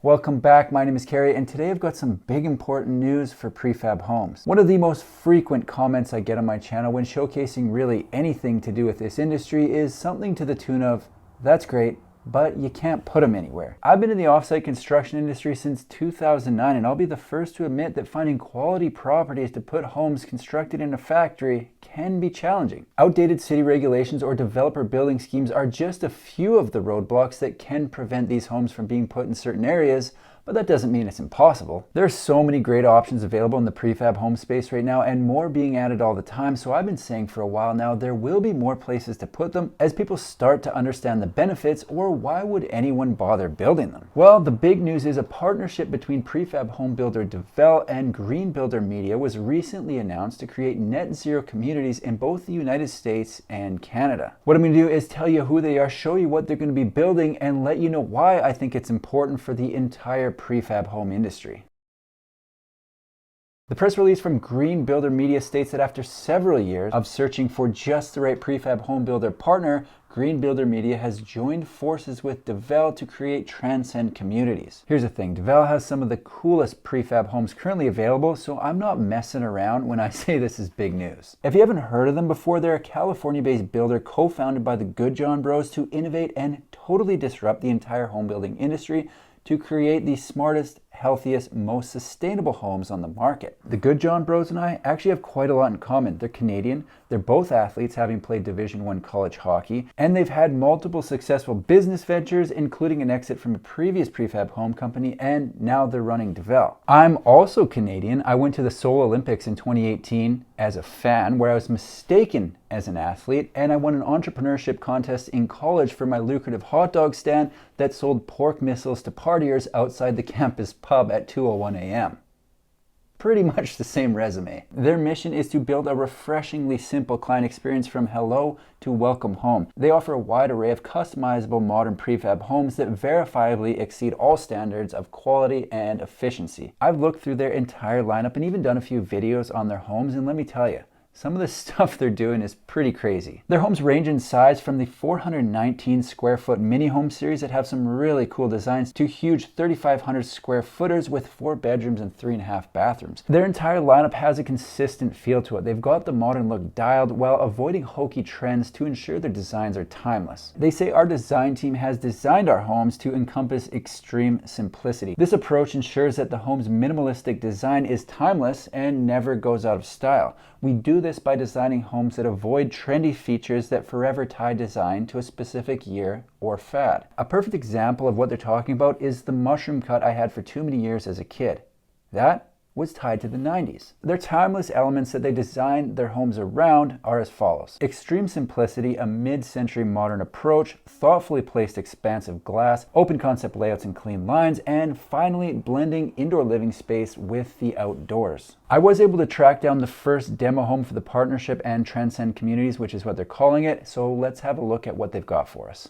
Welcome back, my name is Carrie, and today I've got some big important news for prefab homes. One of the most frequent comments I get on my channel when showcasing really anything to do with this industry is something to the tune of, "That's great, but you can't put them anywhere." I've been in the offsite construction industry since 2009, and I'll be the first to admit that finding quality properties to put homes constructed in a factory can be challenging. Outdated city regulations or developer building schemes are just a few of the roadblocks that can prevent these homes from being put in certain areas, but that doesn't mean it's impossible. There are so many great options available in the prefab home space right now, and more being added all the time, so I've been saying for a while now there will be more places to put them as people start to understand the benefits, or why would anyone bother building them? Well, the big news is a partnership between prefab home builder Dvele and green builder media was recently announced to create net zero communities in both the United States and Canada. What I'm going to do is tell you who they are, show you what they're going to be building, and let you know why I think it's important for the entire prefab home industry. The press release from Green Builder Media states that after several years of searching for just the right prefab home builder partner, Green Builder Media has joined forces with Dvele to create Transcend Communities. Here's the thing, Dvele has some of the coolest prefab homes currently available, so I'm not messing around when I say this is big news. If you haven't heard of them before, they're a California-based builder co-founded by the Good John Bros to innovate and totally disrupt the entire home building industry to create the smartest, healthiest, most sustainable homes on the market. The Good John Bros and I actually have quite a lot in common. They're Canadian, they're both athletes having played Division I college hockey, and they've had multiple successful business ventures, including an exit from a previous prefab home company, and now they're running Dvele. I'm also Canadian. I went to the Seoul Olympics in 2018 as a fan, where I was mistaken as an athlete, and I won an entrepreneurship contest in college for my lucrative hot dog stand that sold pork missiles to partiers outside the campus pub at 2:01 a.m. Pretty much the same resume. Their mission is to build a refreshingly simple client experience from hello to welcome home. They offer a wide array of customizable modern prefab homes that verifiably exceed all standards of quality and efficiency. I've looked through their entire lineup and even done a few videos on their homes, and let me tell you, some of the stuff they're doing is pretty crazy. Their homes range in size from the 419 square foot mini home series that have some really cool designs to huge 3,500 square footers with 4 bedrooms and 3.5 bathrooms. Their entire lineup has a consistent feel to it. They've got the modern look dialed while avoiding hokey trends to ensure their designs are timeless. They say our design team has designed our homes to encompass extreme simplicity. This approach ensures that the home's minimalistic design is timeless and never goes out of style. We do this by designing homes that avoid trendy features that forever tie design to a specific year or fad. A perfect example of what they're talking about is the mushroom cut I had for too many years as a kid. That was tied to the 90s. Their timeless elements that they designed their homes around are as follows. Extreme simplicity, a mid-century modern approach, thoughtfully placed expansive glass, open concept layouts and clean lines, and finally blending indoor living space with the outdoors. I was able to track down the first demo home for the partnership and Transcend Communities, which is what they're calling it, so let's have a look at what they've got for us.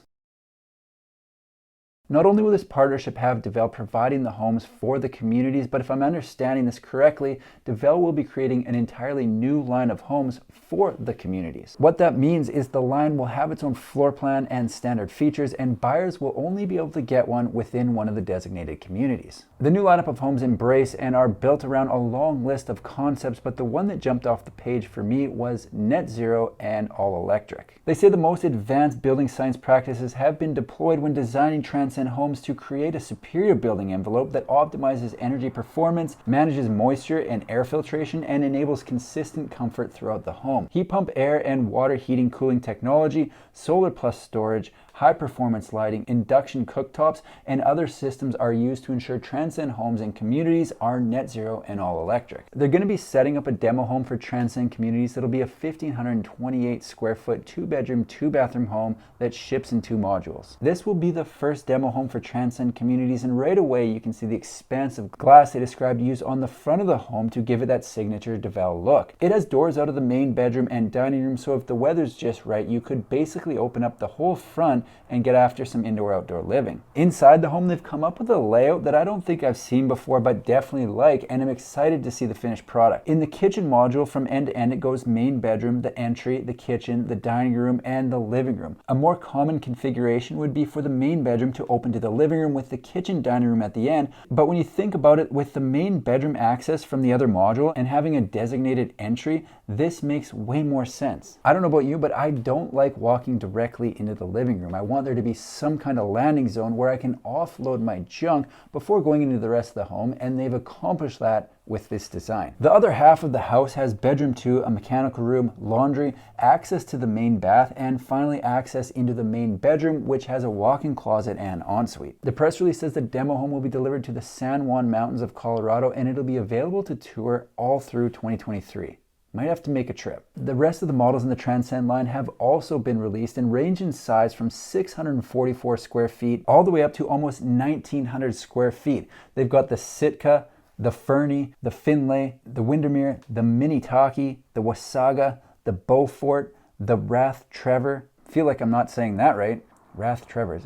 Not only will this partnership have Dvele providing the homes for the communities, but if I'm understanding this correctly, Dvele will be creating an entirely new line of homes for the communities. What that means is the line will have its own floor plan and standard features, and buyers will only be able to get one within one of the designated communities. The new lineup of homes embrace and are built around a long list of concepts, but the one that jumped off the page for me was net zero and all electric. They say the most advanced building science practices have been deployed when designing Transcend homes to create a superior building envelope that optimizes energy performance, manages moisture and air filtration, and enables consistent comfort throughout the home. Heat pump air and water heating cooling technology, solar plus storage, high performance lighting, induction cooktops, and other systems are used to ensure Transcend homes and communities are net zero and all electric. They're going to be setting up a demo home for Transcend Communities that'll be a 1,528 square foot 2-bedroom, 2-bathroom home that ships in 2 modules. This will be the first demo home for Transcend Communities, and right away you can see the expansive glass they described used on the front of the home to give it that signature Dvele look. It has doors out of the main bedroom and dining room, so if the weather's just right, you could basically open up the whole front and get after some indoor-outdoor living. Inside the home, they've come up with a layout that I don't think I've seen before, but definitely like, and I'm excited to see the finished product. In the kitchen module, from end to end, it goes main bedroom, the entry, the kitchen, the dining room, and the living room. A more common configuration would be for the main bedroom to open to the living room with the kitchen dining room at the end, but when you think about it, with the main bedroom access from the other module and having a designated entry, this makes way more sense. I don't know about you, but I don't like walking directly into the living room. I want there to be some kind of landing zone where I can offload my junk before going into the rest of the home, and they've accomplished that with this design. The other half of the house has bedroom 2, a mechanical room, laundry, access to the main bath, and finally access into the main bedroom, which has a walk-in closet and ensuite. The press release says the demo home will be delivered to the San Juan Mountains of Colorado, and it'll be available to tour all through 2023. Might have to make a trip. The rest of the models in the Transcend line have also been released and range in size from 644 square feet all the way up to almost 1,900 square feet. They've got the Sitka, the Fernie, the Finlay, the Windermere, the Minitaki, the Wasaga, the Beaufort, the Rath Trevor. Feel like I'm not saying that right. Rath Trevors.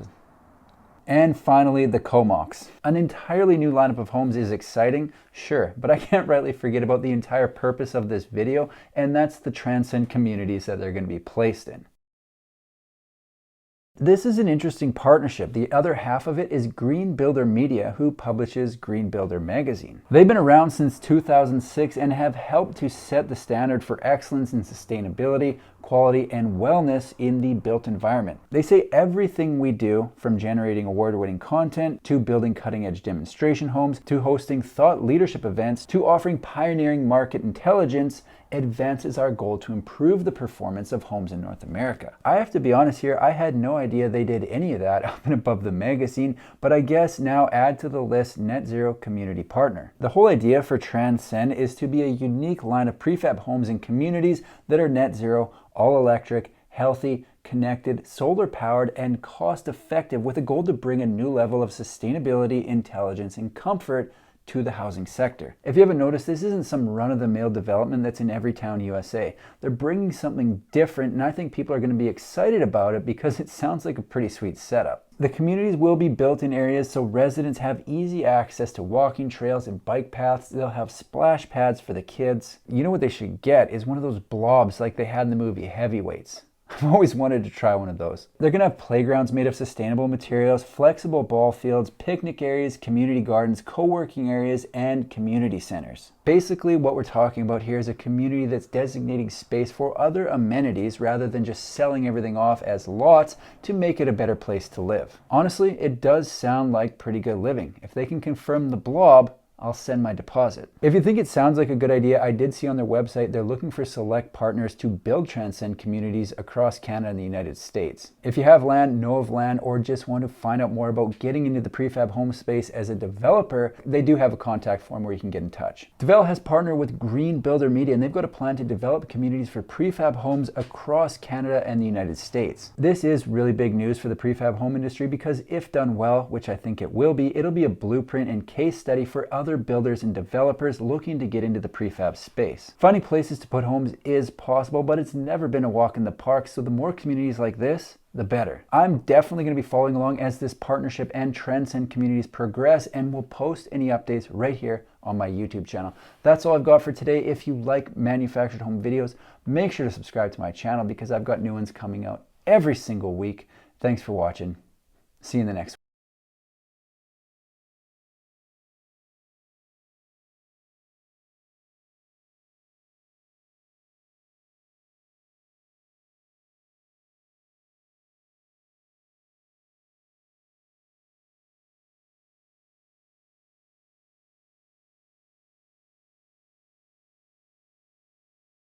And finally, the Comox. An entirely new lineup of homes is exciting, sure, but I can't rightly forget about the entire purpose of this video, and that's the Transcend communities that they're going to be placed in. This is an interesting partnership. The other half of it is Green Builder Media, who publishes Green Builder magazine. They've been around since 2006 and have helped to set the standard for excellence in sustainability, quality, and wellness in the built environment. They say everything we do, from generating award-winning content, to building cutting-edge demonstration homes, to hosting thought leadership events, to offering pioneering market intelligence, advances our goal to improve the performance of homes in North America. I have to be honest here, I had no idea they did any of that up and above the magazine, but I guess now add to the list Net Zero Community Partner. The whole idea for Transcend is to be a unique line of prefab homes and communities that are net zero, all electric, healthy, connected, solar powered, and cost effective, with a goal to bring a new level of sustainability, intelligence, and comfort to the housing sector. If you haven't noticed, this isn't some run-of-the-mill development that's in every town USA. They're bringing something different, and I think people are going to be excited about it because it sounds like a pretty sweet setup. The communities will be built in areas so residents have easy access to walking trails and bike paths. They'll have splash pads for the kids. You know what they should get is one of those blobs like they had in the movie Heavyweights. I've always wanted to try one of those. They're going to have playgrounds made of sustainable materials, flexible ball fields, picnic areas, community gardens, co-working areas, and community centers. Basically, what we're talking about here is a community that's designating space for other amenities rather than just selling everything off as lots to make it a better place to live. Honestly, it does sound like pretty good living. If they can confirm the blob, I'll send my deposit. If you think it sounds like a good idea, I did see on their website they're looking for select partners to build Transcend communities across Canada and the United States. If you have land, know of land, or just want to find out more about getting into the prefab home space as a developer, they do have a contact form where you can get in touch. Dvele has partnered with Green Builder Media, and they've got a plan to develop communities for prefab homes across Canada and the United States. This is really big news for the prefab home industry because if done well, which I think it will be, it'll be a blueprint and case study for other builders and developers looking to get into the prefab space. Finding places to put homes is possible, but it's never been a walk in the park, so the more communities like this, the better. I'm definitely going to be following along as this partnership and Transcend communities progress, and will post any updates right here on my YouTube channel. That's all I've got for today. If you like manufactured home videos, make sure to subscribe to my channel because I've got new ones coming out every single week. Thanks for watching. See you in the next one.